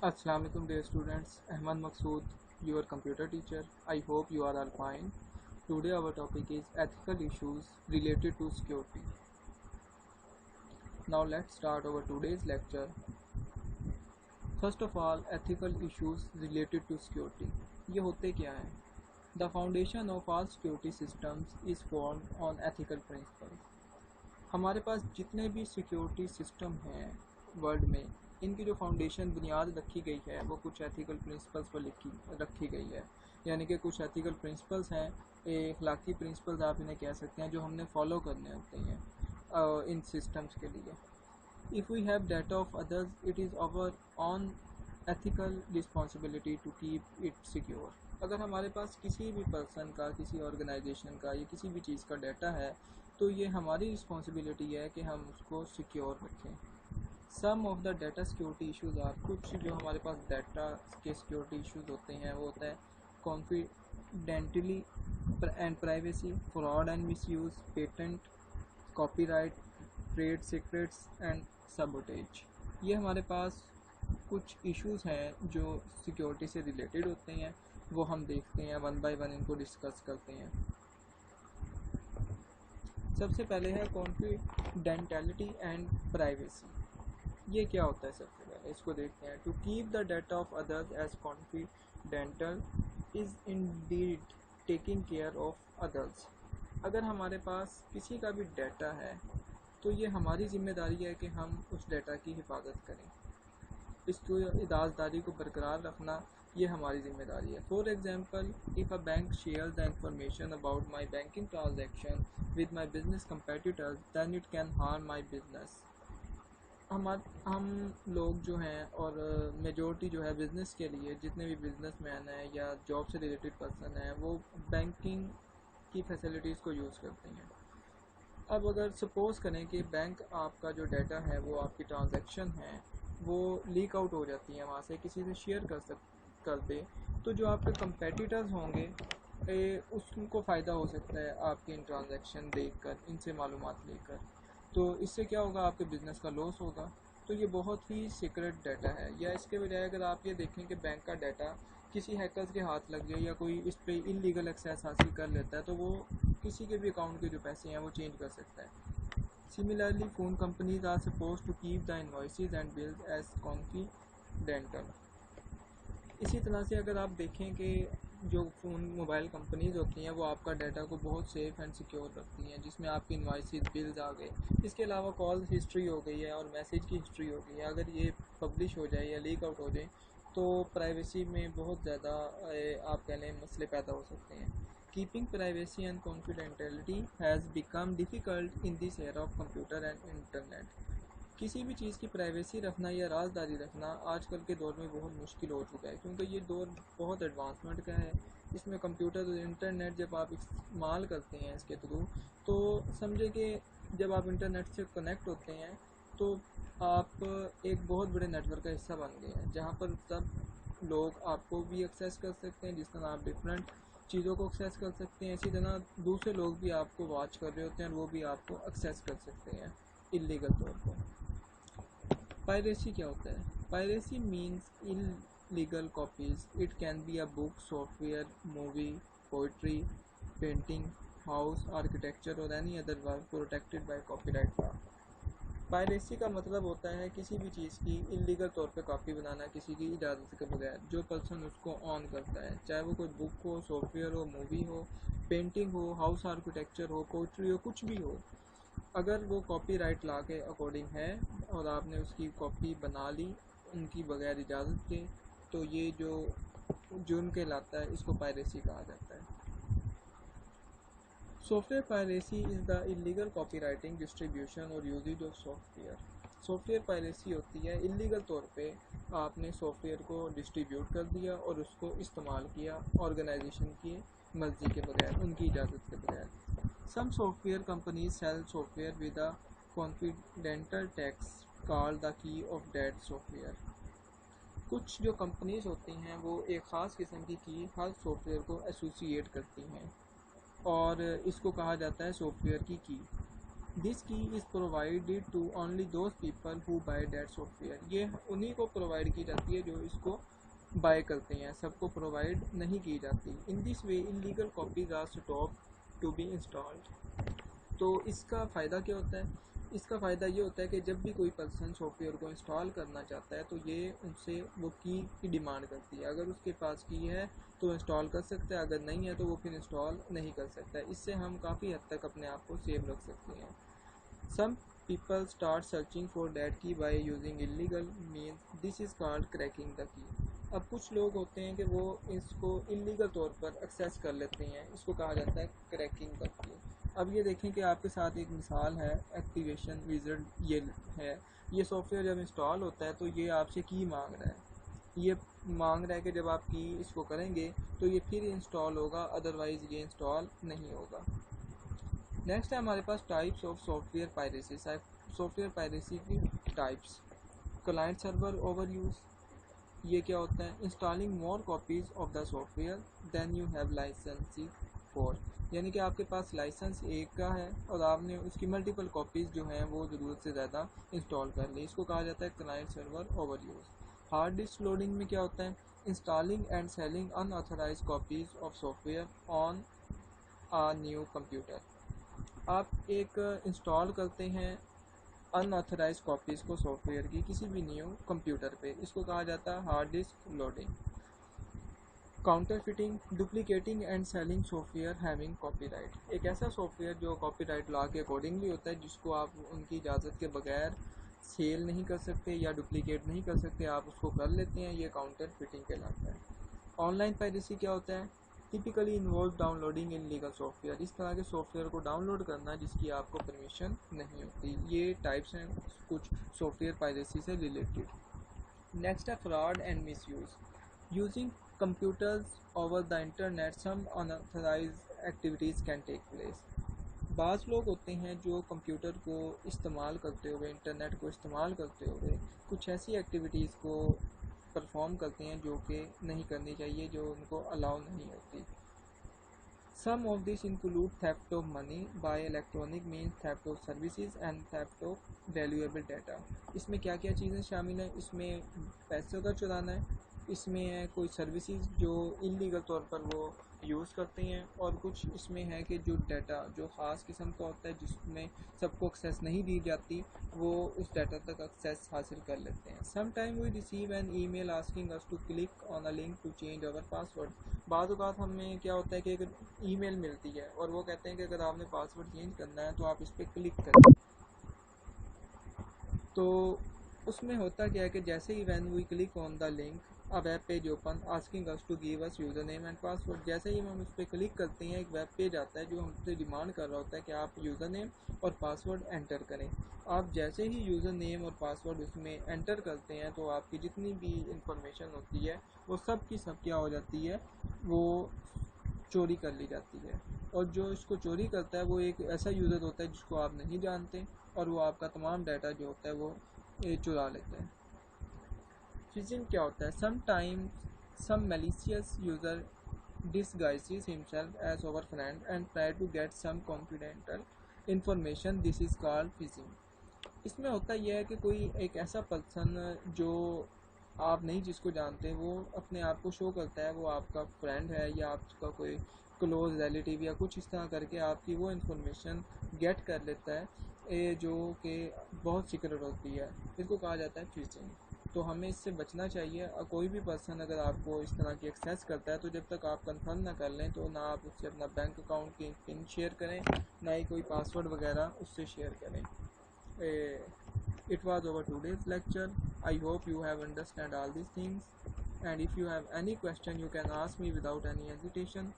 Assalamu alaikum dear students. Ahmad Maqsood, your computer teacher. I hope you are all fine. Today our topic is ethical issues related to security. Now let's start our today's lecture. First of all, ethical issues related to security. ये होते क्या हैं? The foundation of all security systems is formed on ethical principles. हमारे पास जितने भी security system हैं world में, इनकी जो फाउंडेशन बुनियाद रखी गई है वो कुछ एथिकल प्रिंसिपल्स पर रखी गई है। यानी कि कुछ एथिकल प्रिंसिपल्स हैं, अखलाकी प्रिंसिपल्स आप इन्हें कह सकते हैं, जो हमने फॉलो करने होते हैं इन सिस्टम्स के लिए। If we have data of others, it is our own ethical responsibility to keep it secure. अगर हमारे पास किसी भी पर्सन का, किसी ऑर्गेनाइजेशन का या किसी भी चीज़ का डाटा है, तो ये हमारी रिस्पॉन्सिबिलिटी है कि हम उसको सिक्योर रखें। Some of the data security issues are, कुछ जो हमारे पास डाटा के सिक्योरिटी इश्यूज होते हैं वो होता है confidently and privacy, fraud and misuse, patent, copyright, trade secrets and sabotage. ये हमारे पास कुछ इश्यूज हैं जो सिक्योरिटी से रिलेटेड होते हैं, वो हम देखते हैं, वन बाय वन इनको डिस्कस करते हैं। सबसे पहले है कॉन्फिडेंटलिटी एंड प्राइवेसी। ये क्या होता है? सबसे पहले इसको देखते हैं। To keep the data of others as confidential is indeed taking care of others. अगर हमारे पास किसी का भी डाटा है तो ये हमारी जिम्मेदारी है कि हम उस डाटा की हिफाजत करें, इसको इजाज़दारी को बरकरार रखना ये हमारी जिम्मेदारी है। For example, if a bank shares the information about my banking transaction with my business competitors, then it can harm my business. हम लोग जो हैं और मेजॉरिटी जो है बिज़नेस के लिए, जितने भी बिजनेसमैन हैं या जॉब से रिलेटेड पर्सन हैं, वो बैंकिंग की फैसिलिटीज़ को यूज़ करते हैं। अब अगर सपोज़ करें कि बैंक आपका जो डाटा है, वो आपकी ट्रांजैक्शन है, वो लीक आउट हो जाती है, वहाँ से किसी से शेयर कर दे, तो जो आपके कंपेटिटर्स होंगे उसको फ़ायदा हो सकता है आपकी इन ट्रांजैक्शन देखकर, इनसे मालूमात लेकर। तो इससे क्या होगा? आपके बिज़नेस का लॉस होगा। तो ये बहुत ही सीक्रेट डाटा है। या इसके बजाय अगर आप ये देखें कि बैंक का डाटा किसी हैकर्स के हाथ लग जाए या कोई इस पर इलीगल एक्सेस हासिल कर लेता है, तो वो किसी के भी अकाउंट के जो पैसे हैं वो चेंज कर सकता है। Similarly, phone companies are suppose to keep the invoices and bills as confidential. इसी तरह से अगर आप देखें कि जो फ़ोन मोबाइल कंपनीज़ होती हैं वो आपका डाटा को बहुत सेफ़ एंड सिक्योर रखती हैं, जिसमें आपकी इनवॉइसेज, बिल्स आ गए, इसके अलावा कॉल हिस्ट्री हो गई है और मैसेज की हिस्ट्री हो गई है। अगर ये पब्लिश हो जाए या लीक आउट हो जाए तो प्राइवेसी में बहुत ज़्यादा आप कह लें मसले पैदा हो सकते हैं। Keeping privacy and confidentiality has become difficult in this era of computer and internet. किसी भी चीज़ की प्राइवेसी रखना या राजदारी रखना आजकल के दौर में बहुत मुश्किल हो चुका है, क्योंकि ये दौर बहुत एडवांसमेंट का है। इसमें कंप्यूटर और इंटरनेट जब आप इस्तेमाल करते हैं इसके थ्रू, तो समझे कि जब आप इंटरनेट से कनेक्ट होते हैं तो आप एक बहुत बड़े नेटवर्क का हिस्सा बन गए हैं, जहाँ पर सब लोग आपको भी एक्सेस कर सकते हैं। जिस तरह आप डिफरेंट चीज़ों को एक्सेस कर सकते हैं, इसी तरह दूसरे लोग भी आपको वॉच कर रहे होते हैं और वो भी आपको एक्सेस कर सकते हैं इलीगल तौर पर। पायरेसी क्या होता है? Piracy means illegal copies. It can be a book, software, movie, poetry, painting, house, architecture or any other work protected by copyright law. Piracy का मतलब होता है किसी भी चीज़ की इलीगल तौर पे कॉपी बनाना किसी की इजाज़त के बगैर। जो पर्सन उसको ऑन करता है, चाहे वो कोई बुक हो, सॉफ्टवेयर हो, मूवी हो, पेंटिंग हो, हाउस आर्किटेक्चर हो, पोइट्री हो, कुछ भी हो, अगर वो कॉपीराइट लॉ के अकॉर्डिंग है और आपने उसकी कॉपी बना ली उनकी बगैर इजाज़त के, तो ये जो जुर्म कहलाता है, इसको पायरेसी कहा जाता है। Software piracy is the illegal copyrighting, distribution और usages of software. Software piracy होती है इलीगल तौर पे आपने सॉफ्टवेयर को डिस्ट्रीब्यूट कर दिया और उसको इस्तेमाल किया ऑर्गेनाइजेशन की मर्ज़ी के बगैर, उनकी इजाज़त के बगैर। Some software companies sell software with a confidential text called the key of that software. कुछ जो कंपनीज होती हैं वो एक ख़ास किस्म की हर सॉफ्टवेयर को एसोसिएट करती हैं और इसको कहा जाता है सॉफ्टवेयर की key. This key is provided to only those people who buy that software. ये उन्हीं को प्रोवाइड की जाती है जो इसको बाय करते हैं, सबको प्रोवाइड नहीं की जाती। In this way illegal copies are stop to be installed. तो इसका फ़ायदा क्या होता है? इसका फ़ायदा ये होता है कि जब भी कोई पर्सन सॉफ्टवेयर को इंस्टॉल करना चाहता है तो ये उनसे वो की डिमांड करती है। अगर उसके पास की है तो इंस्टॉल कर सकता है, अगर नहीं है तो वो फिर इंस्टॉल नहीं कर सकता है। इससे हम काफ़ी हद तक अपने आप को सेव रख सकते हैं। Some people start searching for that key by using illegal means. This is called cracking the key. अब कुछ लोग होते हैं कि वो इसको इलीगल तौर पर एक्सेस कर लेते हैं, इसको कहा जाता है क्रैकिंग द की। अब ये देखें कि आपके साथ एक मिसाल है, एक्टिवेशन विज़र्ड ये है। ये सॉफ्टवेयर जब इंस्टॉल होता है तो ये आपसे की मांग रहा है, ये मांग रहा है कि जब आप की इसको करेंगे तो ये फिर इंस्टॉल होगा, अदरवाइज़ ये इंस्टॉल नहीं होगा। नेक्स्ट है हमारे पास types of software piracy. Software piracy की types. Client server over use, ये क्या होता है? Installing more copies of the software then you have license for, यानी कि आपके पास लाइसेंस एक का है और आपने उसकी मल्टीपल कॉपीज़ जो हैं वो ज़रूरत से ज़्यादा इंस्टॉल कर ली, इसको कहा जाता है client server over use. Hard disk loading में क्या होता है? Installing and selling unauthorized copies of software on a new computer. आप एक इंस्टॉल करते हैं अनऑथराइज्ड कॉपीज़ को सॉफ्टवेयर की किसी भी न्यू कंप्यूटर पे, इसको कहा जाता है hard disk loading. Counterfeiting, duplicating and selling software having copyright, एक ऐसा सॉफ्टवेयर जो कॉपीराइट लॉ के अकॉर्डिंगली होता है, जिसको आप उनकी इजाज़त के बगैर सेल नहीं कर सकते या डुप्लीकेट नहीं कर सकते, आप उसको कर लेते हैं, ये काउंटरफिटिंग कहलाता है। ऑनलाइन पायरेसी क्या होता है? Typically involve downloading illegal software, इस तरह के सॉफ्टवेयर को डाउनलोड करना जिसकी आपको परमिशन नहीं होती। ये टाइप्स हैं कुछ सॉफ्टवेयर पायरेसी से रिलेटेड। नेक्स्ट है fraud and misuse. Using computers over the internet some unauthorized activities can take place. बाज़ लोग होते हैं जो कंप्यूटर को इस्तेमाल करते हुए, इंटरनेट को इस्तेमाल करते हुए कुछ ऐसी एक्टिविटीज़ को परफॉर्म करते हैं जो कि नहीं करनी चाहिए, जो उनको अलाउ नहीं होती। Some of this include theft of money by electronic means, theft of services and theft of valuable data. इसमें क्या क्या चीज़ें शामिल हैं? इसमें पैसे का चुराना है, इसमें है कोई सर्विसेज जो इलीगल तौर पर वो यूज़ करते हैं, और कुछ इसमें है कि जो डाटा जो ख़ास किस्म का होता है जिसमें सबको एक्सेस नहीं दी जाती, वो उस डाटा तक एक्सेस हासिल कर लेते हैं। Some time we receive an email asking us to click on a link to change our password. बाद औक़ात हमें क्या होता है कि अगर ईमेल मिलती है और वो कहते हैं कि अगर आपने पासवर्ड चेंज करना है तो आप इस पर क्लिक करें। तो उसमें होता क्या है कि जैसे ही when we click on the link a web page open asking us to give us user name and password, जैसे ही हम उस पर क्लिक करते हैं एक वेब पेज आता है जो हमसे डिमांड कर रहा होता है कि आप यूज़र नेम और पासवर्ड एंटर करें। आप जैसे ही यूज़र नेम और पासवर्ड उसमें एंटर करते हैं तो आपकी जितनी भी इंफॉर्मेशन होती है वो सब की सब क्या हो जाती है, वो चोरी कर ली जाती है। और जो इसको चोरी करता है वो एक ऐसा यूज़र होता है जिसको आप नहीं जानते, और वो आपका तमाम डाटा जो होता है वो चुरा लेता है। फिशिंग क्या होता है? Some time some malicious user disguises himself as our friend and try to get some confidential information. This is called phishing. इसमें होता यह है कि कोई एक ऐसा पर्सन जो आप नहीं जिसको जानते, वो अपने आप को शो करता है वो आपका फ्रेंड है या आपका कोई क्लोज रिलेटिव या कुछ इस तरह करके आपकी वो इन्फॉर्मेशन गेट कर लेता है, जो कि बहुत सीक्रेट होती है, इसको कहा जाता है फिशिंग। तो हमें इससे बचना चाहिए। कोई भी पर्सन अगर आपको इस तरह की एक्सेस करता है तो जब तक आप कंफर्म ना कर लें तो ना आप उससे अपना बैंक अकाउंट की पिन शेयर करें, ना ही कोई पासवर्ड वगैरह उससे शेयर करें। It was our today's lecture. I hope you have understand all these things, and if you have any question you can ask me without any hesitation.